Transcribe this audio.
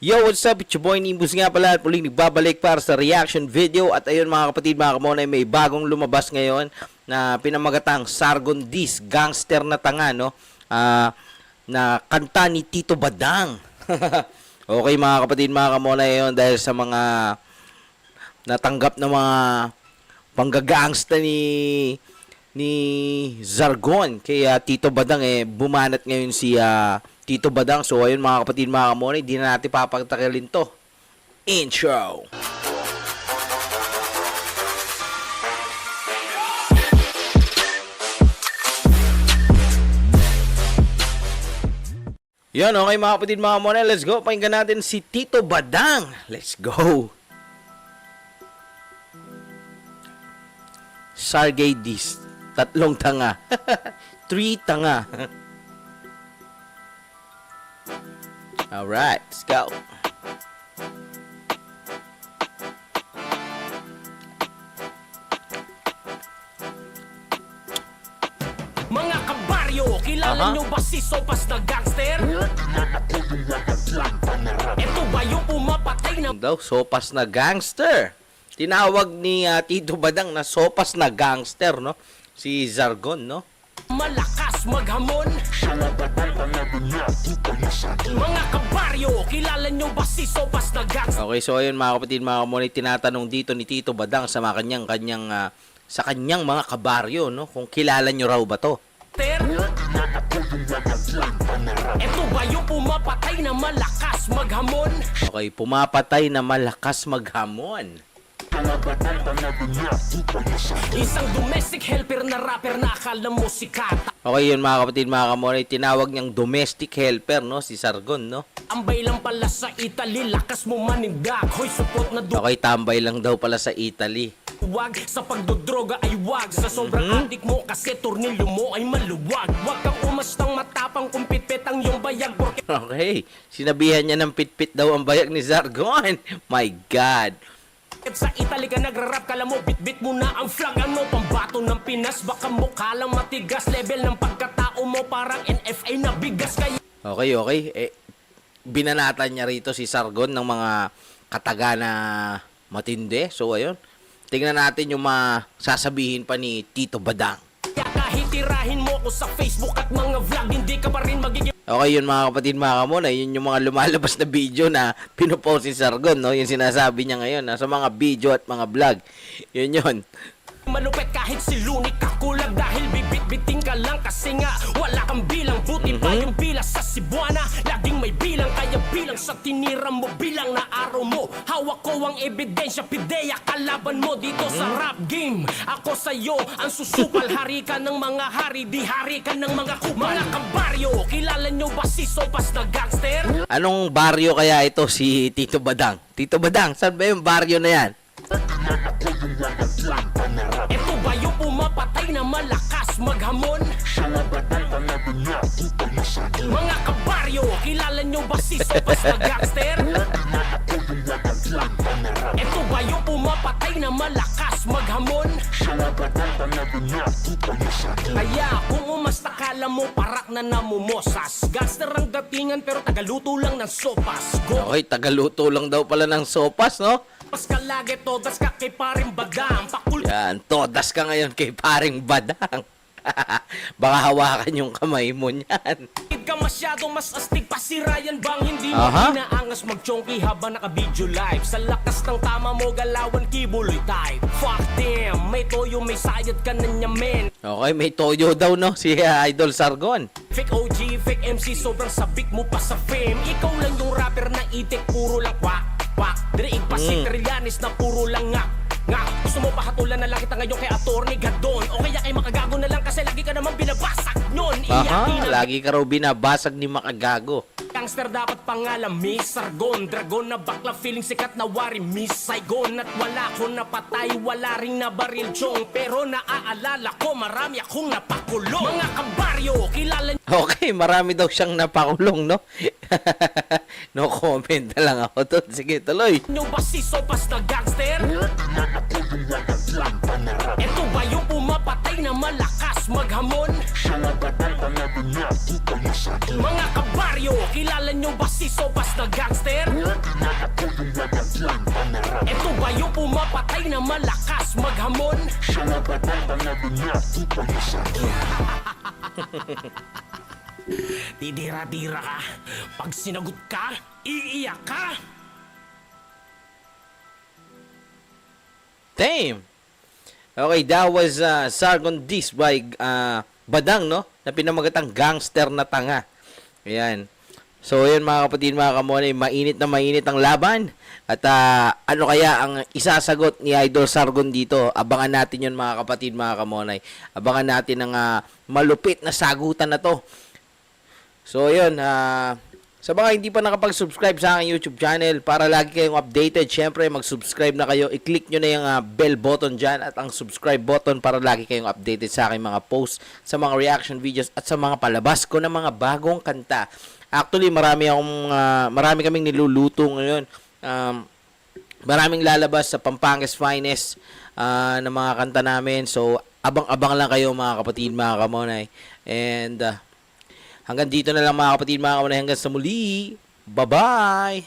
Yo, what's up? It's your boy Nimbus nga pala at muling nagbabalik para sa reaction video. At ayun mga kapatid, mga kamonay, may bagong lumabas ngayon na pinamagatang Sargon Dis, gangster na tanga, no? Na kanta ni Tito Badang. Okay mga kapatid, mga kamonay, yun dahil sa mga natanggap na mga panggagangsta ni Sargon kay Tito Badang, bumanat ngayon si Tito Badang. So ayun mga kapatid, mga kamonay, di na natin papagtakilin to. Intro. Yan, okay mga kapatid, mga kamonay, let's go. Pakinggan natin si Tito Badang. Let's go. Sargay Dis, tatlong tanga. 3 tanga. Alright, let's go. Mga kabaryo, kilala nyo ba si Sopas na gangster? Ito ba yung pumapatay na Daw, Sopas na gangster. Tinawag ni Tito Badang na Sopas na gangster, no? Si Sargon, no? malakas maghamon? Mga kabaryo, kilala nyo ba si Sopas na gangster? Okay, so ayun mga kapatid, mga kamonay, tinatanong dito ni Tito Badang sa mga kanyang mga kabaryo, no? Kung kilala nyo raw ba to? Ito ba yung pumapatay na malakas maghamon? Okay, pumapatay na malakas maghamon. Isang domestic helper na rapper na akala mo sikat. Okay, yun mga kapatid, mga kamonay, tinawag niyang domestic helper, no? Si Sargon, no? Ambay lang pala sa Italy, lakas mo manindag. Hoy, support na Okay, tambay lang daw pala sa Italy. Wag sa pagdodroga ay wag. Sa sobrang adik mo kasi tornilyo mo ay maluwag. Wag kang umastang matapang kung pitpit ang iyong bayag. Porque Okay, sinabihan niya ng pitpit daw ang bayag ni Sargon. My God. sa Italy ka nagrarap, kala mo bitbit mo na ang flag. Ano pambato ng Pinas, baka mukha lang matigas. Level ng pagkatao mo parang NFA na bigas. Kaya Okay. Binanatan niya rito si Sargon ng mga kataga na matindi. So, ayun. Tingnan natin yung sasabihin pa ni Tito Badang. kahit tirahin mo ko sa Facebook at mga vlog, hindi ka pa rin magiging Okay, yun mga kapatid, mga kamonay, yun yung mga lumalabas na video na pinupost si Sargon, no? Yung sinasabi niya ngayon, sa mga video at mga vlog. Yun. malupet kahit si Luni kakulag. Dahil bibit-biting ka lang kasi nga wala kang bilang. Buti pa yung bilang sa Cebuana, laging may bilang. Kaya bilang sa tinira mo, bilang na araw mo. Hawak ko ang ebidensya, pideya kalaban mo dito sa rap game. Ako sa'yo ang susupal, hari ka ng mga hari, di hari ka ng mga kupal. Mga kabaryo, kilala nyo ba si Sopas na gangster? Anong baryo kaya ito si Tito Badang? Tito Badang, saan ba yung baryo na yan? Ito ba yung pumapatay na malakas maghamon? Mga kabaryo, kilala nyo ba si Sopas na gangster? Ito ba yung pumapatay na malakas maghamon? Kaya kung umasta kala mo parak na namumosas. Gangster ang datingan pero tagaluto lang ng sopas. Go! Okay, tagaluto lang daw pala ng sopas, no? Mas ka lagi, todas ka kay paring Badang. Pakul Yan, todas ka ngayon kay paring Badang. Baka hawakan yung kamay mo niyan. ka masyado, mas astig pa si Ryan Bang. Hindi mo Aha. inaangas mag-chonky habang naka-video live. Sa lakas ng tama mo, galawan kibuloy type. Fuck them, may toyo, may sayad ka na niya men. Okay, may toyo daw, no? Si Idol Sargon. Fake OG, fake MC, sobrang sabik mo pa sa fame. Ikaw lang yung rapper na itik, puro lang kwak. Diriig pa si Trillanes na puro lang ngak. Gusto mo pahatulan na lang kita ngayon kay Atty. Gadon. O kaya kay Makagago na lang kasi lagi ka naman binabasag nun. Aha, lagi ka raw binabasag ni Makagago. Gangster dapat pangalan, Miss Sargon. Dragon na bakla, feeling sikat na wari, Miss Saigon. At wala ko napatay, wala ring nabaril chong. Pero naaalala ko, marami akong napakulong. Mga kabaryo, kilala Okay, marami daw siyang napakulong, no? No comment na lang ako doon. Sige, tuloy. nyo ba si Sopas na gangster? Ito ba yung pumapatay na malakas maghamon? Mga kabaryo, kilala nyo ba si Sopas na gangster? malakas maghamon. Siya nga ba bang pangalan niya? Di palasan. Didira-dira ka. Pag sinagot ka, iiyak ka. Damn! Okay, that was Sargon Dis by Badang, no? Na pinamagatang gangster na tanga. Ayan. So, yun mga kapatid, mga kamonay, mainit na mainit ang laban. At ano kaya ang isasagot ni Idol Sargon dito? Abangan natin yun mga kapatid, mga kamonay. Abangan natin ang malupit na sagutan na to. So, yun. Sa mga hindi pa nakapag-subscribe sa aking YouTube channel, para lagi kayong updated, syempre mag-subscribe na kayo. I-click nyo na yung bell button dyan at ang subscribe button para lagi kayong updated sa aking mga posts, sa mga reaction videos at sa mga palabas ko ng mga bagong kanta. Actually, marami kaming niluluto ngayon. Maraming lalabas sa Pampanga's Finest na mga kanta namin. So, abang-abang lang kayo mga kapatid, mga kamonay. And hanggang dito na lang mga kapatid, mga kamonay. Hanggang sa muli. Bye-bye!